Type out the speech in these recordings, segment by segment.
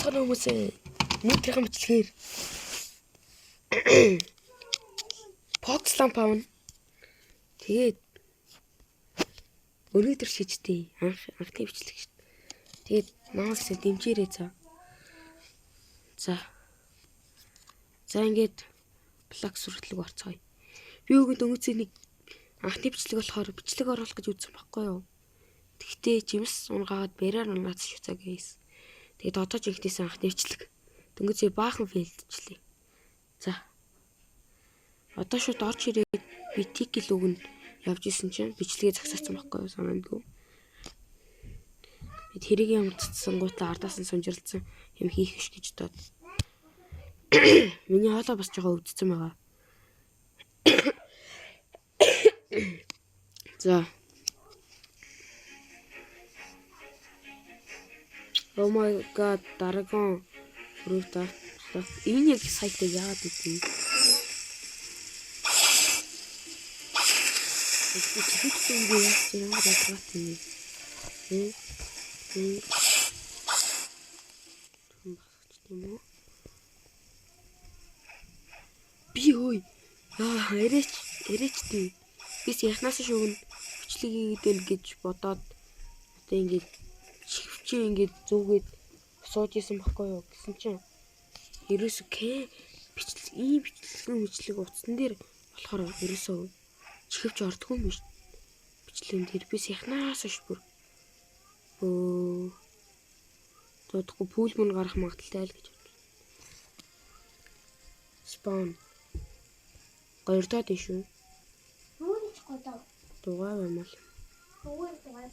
байцгаана хүмүүсээ. Өнөөдрийн бичлэгээр Fox lamp авна. Тэгээд өнөөдөр шижтэй анхны бичлэг шүү дээ. Тэгээд наасаа дэмжээрэй за. За ингээд блок сүрэлтэг орцгоё. Би өгөнд өнгөцөө нэг анхны бичлэг болохоор бичлэг оруулах гэж үзсэн байхгүй юу? Тэгтээ жимс унгаагаад бэрээр унгаад шүцаа гейс. Тэгээд одоо ч ихтэйсэн анхны бичлэг. Дөнгөцөө баахан фейлдчихлээ. За. Одоо шууд орж ирээд би тикл өгнө явж исэн чинь бичлэгээ загсаацсан байхгүй юу санаандгүй. Бид хэрэг юм утцсан гуйтла ардаас нь сунжирлцсан юм хийх биш гэж дод. Миний хоолой бас жоо өвдсөн байгаа. За. Oh my god, дараагийн руута. Энэ яг сайтаа яагаад үгүй? Чихсэн би яаж юм бодгоо тийм. Би хөөе. Эрээч тий. Бис яхнаас шүүгэн бичлэг хийгдэл гэж бодоод одоо ингэж чи ингэж зүгээд сууж исэн баггүй юу гэсэн чинь ерөөсөө бичлэг утсан дээр болохоор ерөөсөө чихвч ордгүй юм биш бичлэгэн дээр бис яхнаас шүр тодгүй пүүл мөн гарах магадaltaй л гэж бодлоо. Spawn гоёртоод ишүү. Юуч годоо. Дугаа баймал. Дугаа.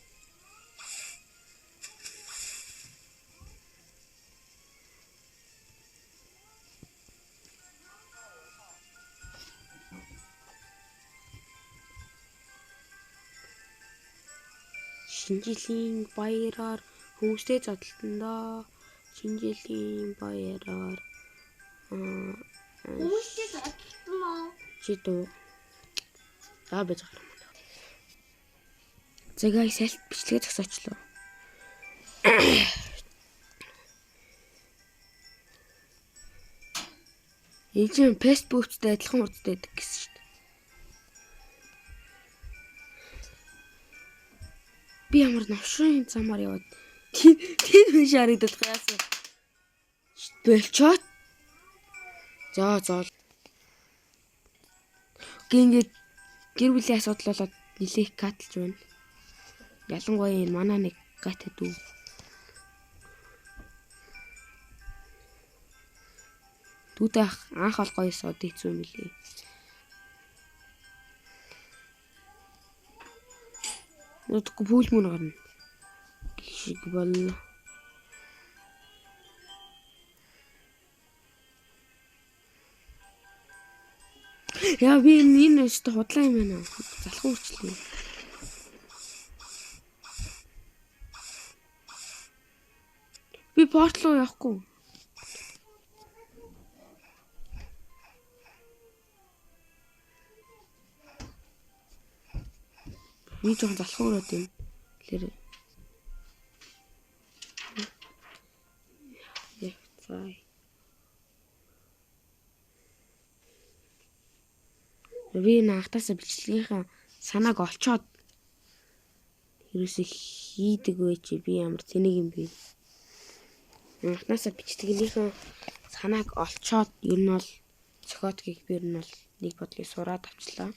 Шинжилийн баяраар хүмүүстэй задлтандаа шинжилийн баяраар Хүмүүстэй задлтмаа. чидөө байж байгаа юм. За guys, аль бичлэгээ зогсоочлоо. Эцэг Facebook-тэй адилхан хурдтай байдаг гэсэн шүү дээ. Би ямар навшрын замаар яваад тийм хүн шарагдах яасан. Болчоод. За. Гингээд гэр бүлийн асуудал болоод нилээх катлж байна. Ялангуяа энэ манай нэг гатад үү. Дүүдээ анх олгоёс од ийцүү юм лээ. Нүдгүй пүүл мөн гарна. Гişиг бол. Яа би энэ өстө худлаа юм байна. Залах үрчлээ. Би порт руу явахгүй. Би жоохон залах өрөөд юм. Тэгэхээр яцай. Би наахтасаа бичлэгийнхаа санааг олцоод ерөөсөө хийдэг вэ чи би ямар тэнэг юм бэ? Наахтасаа бичлэгийнхаа санааг олцоод ер нь бол зохиотгийг би ер нь бол нэг бодлыг сураад авчлаа.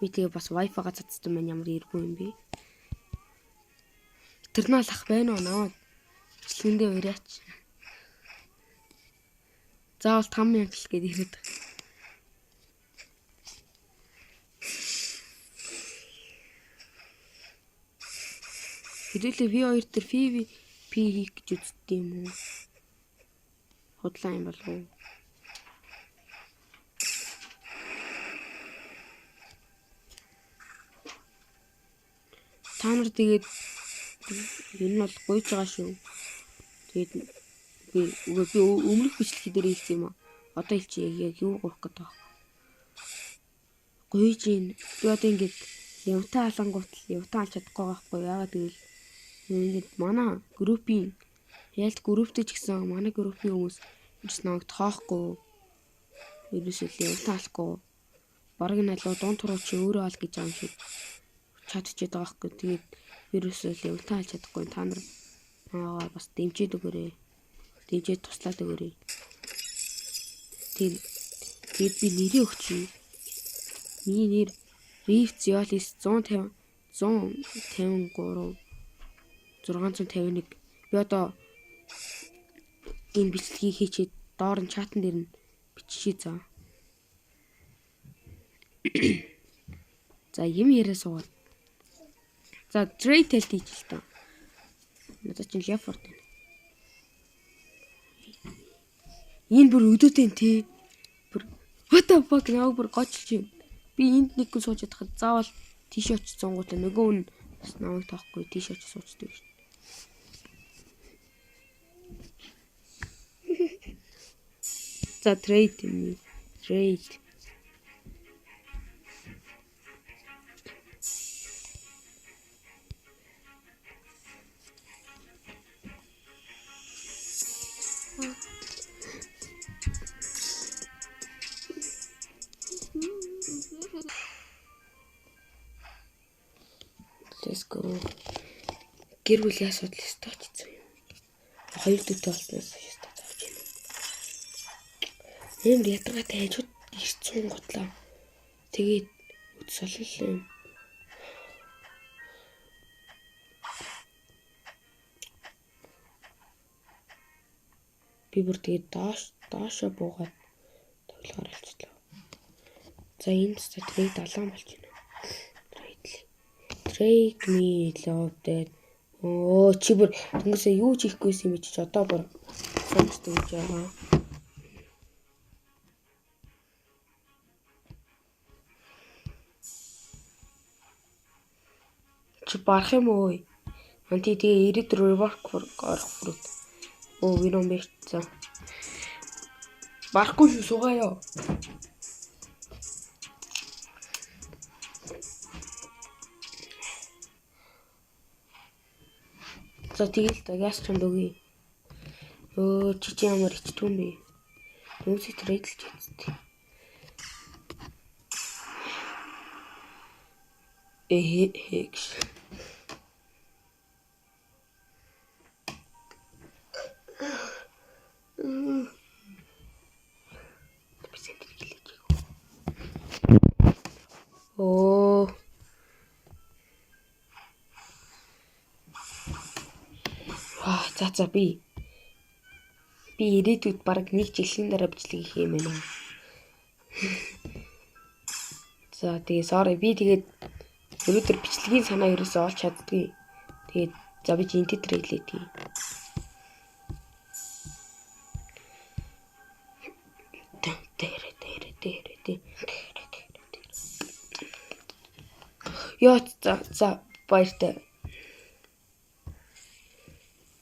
Би тэгээ бас Wi-Fi-га цацсан байна ямар эргүү юм бэ? Тэрнээ лах байна уу наа? Бичлэгэндээ ураач. Заавал 5,000 л гээд ирээд. Хэдүүлээ V2 дээр PvP хийх гэж үздэг юм уу? Худлаа юм болов уу? Та нар тэгээд энэ нь бол гуйж байгаа шүү. Тэгээд би өмнөх бичлэг дээр хэлсэн юм аа. Одоо хэлчих яг юу гуйх гэдэг вэ? Гуйж ийн. Би одоо ингэж явтаа алангуут явтаа алж чадахгүй байхгүй яагаад гэвэл ингээд манай группийн Ялт групптэй ч гэсэн манай группийн хүмүүс ерөөс намайг тоохгүй. Ерөөсөө явтаалахгүй. Бараг нь алуу дуун туруу чи өөрөө ал гэж аам шиг чадчихад байгаа хгүй. Тэгээд ерөөсөө явтаалж чадахгүй. Та нар бас дэмжиж өгөөрэй. Дэмжиж туслаад өгөөрэй. Тэгээд би нэрээ өгч. Миний нэр Rift Ziolis 153 651. Би одоо энэ бичлэгийг хийчихэд доор нь чатан дээр нь биччихье заа. За юм яриа суугаад. За trade test хийж л та. Надад чинь Leffort байна. Энэ бүр өдөөтэй тий. Бүр what the fuck яг бүр гоцлж юм. Би энд нэг хүн сууж чадхад заавал тийш очиж зонгуутай нөгөө нь бас намайг тоохгүй тийш очиж суучдаг шин. За trade юм. Trade. Let's go. Гэр бүлийн асуудал өстой хэцүү юм. Хоёр дэвтэй болсноос өстой тавж байна. Нэмэр ядаргатай хажууд ирцэн готлоо. Тэгээд үс солилоо. Би бүр тэгээд доошо буугаад тоглохоор болчихлоо. За энэ трейд алаан болж байна. Trade me love that. Оо чи бүр тэнгисээ юу ч хийхгүйсэн юм чи одоо бүр сонсдог гэж байгаа. Чи барах юм уу? Анти тэгээ ирээд rework орох бүрд. Оо we don't make за. Барахгүй шүү сугаяа. За тэгэл та газ чанд өгье. Өө чи ямар ичтүүн бэ? Нүсийг трейдлж хийцтэй. Хэгш. Оо. За би ирээдүйд баг нэг жилийн дараа бичлэг хийх юм байна. За тэгээ sorry би тэгээд өнөөдөр бичлэгийн санаа ерөөсөө олж чаддгүй. Тэгээд за би энтэй трейлээд тий. Яа за баяртай.